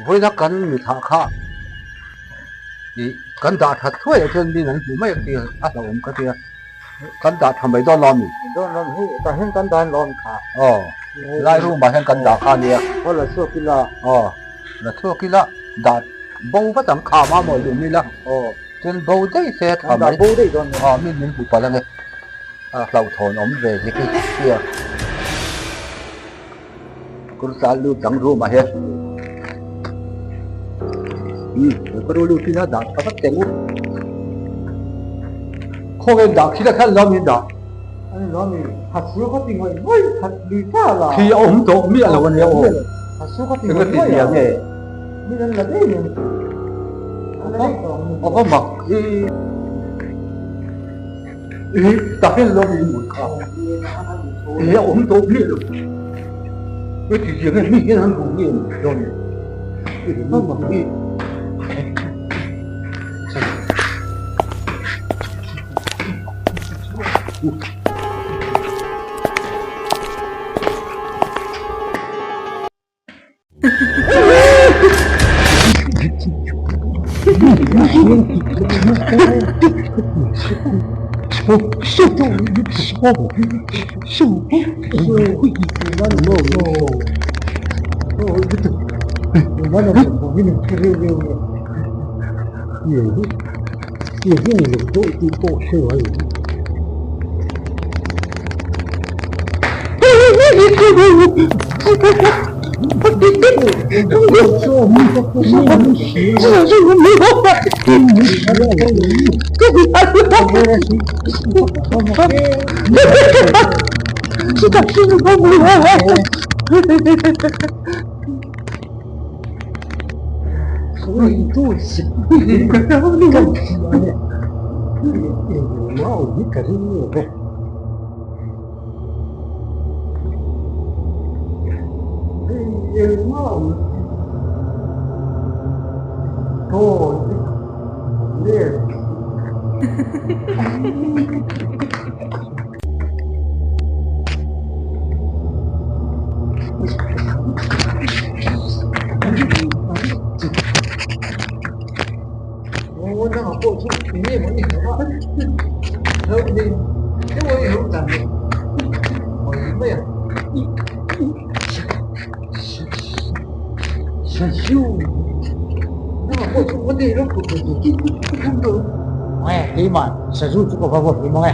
为了跟你他卡，你跟打他错也就你能做咩嘢？啊，就咁嗰啲啊，跟打ทำไมต้องรอมีแต่เห็นกันดานร้อนขา อ๋อไล่รู้มาให้กันด่าข้าเนี่ย เพราะเราสู้กีฬา อ๋อแล้วทั่วกี่ละด่าบูก็ต้องข่าวมาหมดอยู่นี่ละ โอ้ จนบูได้เสียทำไม ดาบูได้ตอนนี้ อ๋อมีเงินบุปผาแล้วไงเราถอนอมเวทีกี่เสียคุณสารลูกจังรู้มาเฮ้ก็รู้ลูกที่น่าด่าเขาก็เต็งข้อเงินด่าคิดแค่เรามีด่า อันนี้ร้อนมีหัดสู้ก็ติงไว้เฮ้ยหัดดีฟ้าละ ที่เอาผมโตมีอะไรวันนี้โอ้ หัดสู้ก็ติง ถึง ไว้ ก็ติดอย่างเงี้ย มีนั่นละได้เนี่ยอะไรต่อ เอาก็หมักแต่ให้เรามีหมดข้าวผมโตมีเลยก็ติดอย่างนี้มีแค่นั้นผมมีโดนก็หมักนี่ 我正好过去，你也没什么，然后你，因为有感觉，我一妹啊，小秀，那么过去我那人不看到，哎，对嘛，小秀这个包袱对吗？哎，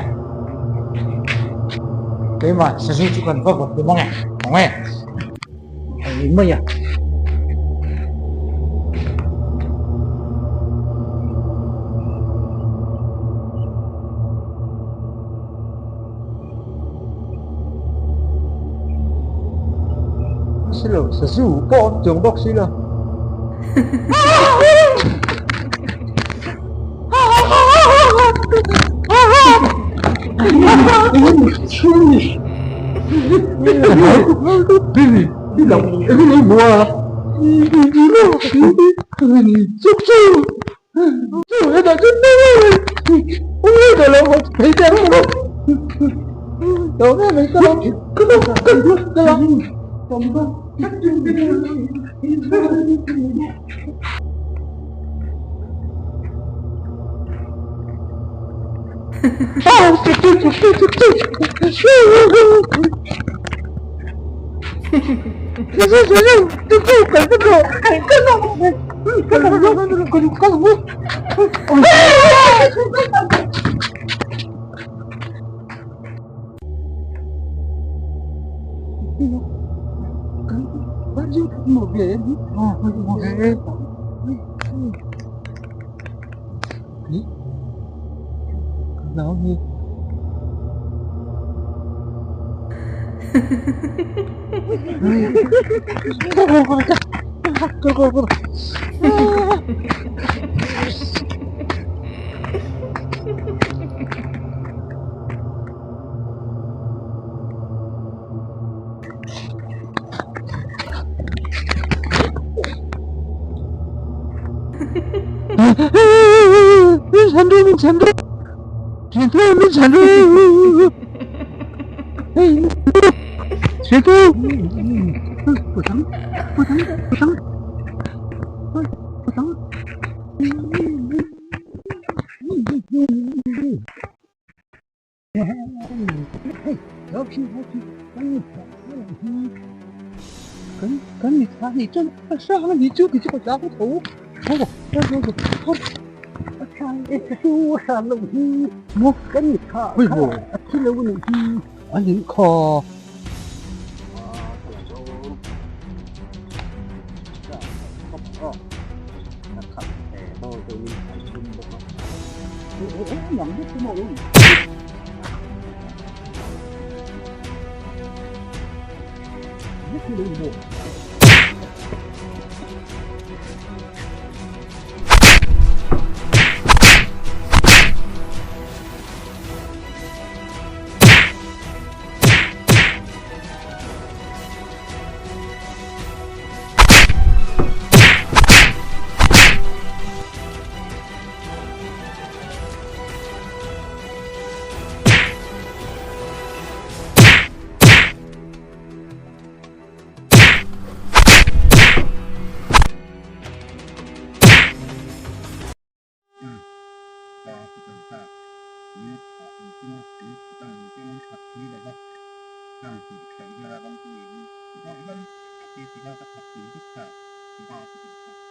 对嘛，小秀这个包袱对吗？哎，一妹啊。是了，15個仲篤先啦。你老你冇啊？你捉住，捉喺度真咩？我就兩個你聽咯，有咩未得？得啦。咁多。một ghế một ghế giáo như 调皮，跟你跟你谈，你这么上你就给这个家伙头，我看这是我啥问题？我跟你谈，为什么？这个问题，啊，你可。两个出毛龙，一出龙波。让自己省下来帮助你，让自己要在他体力上，把自己。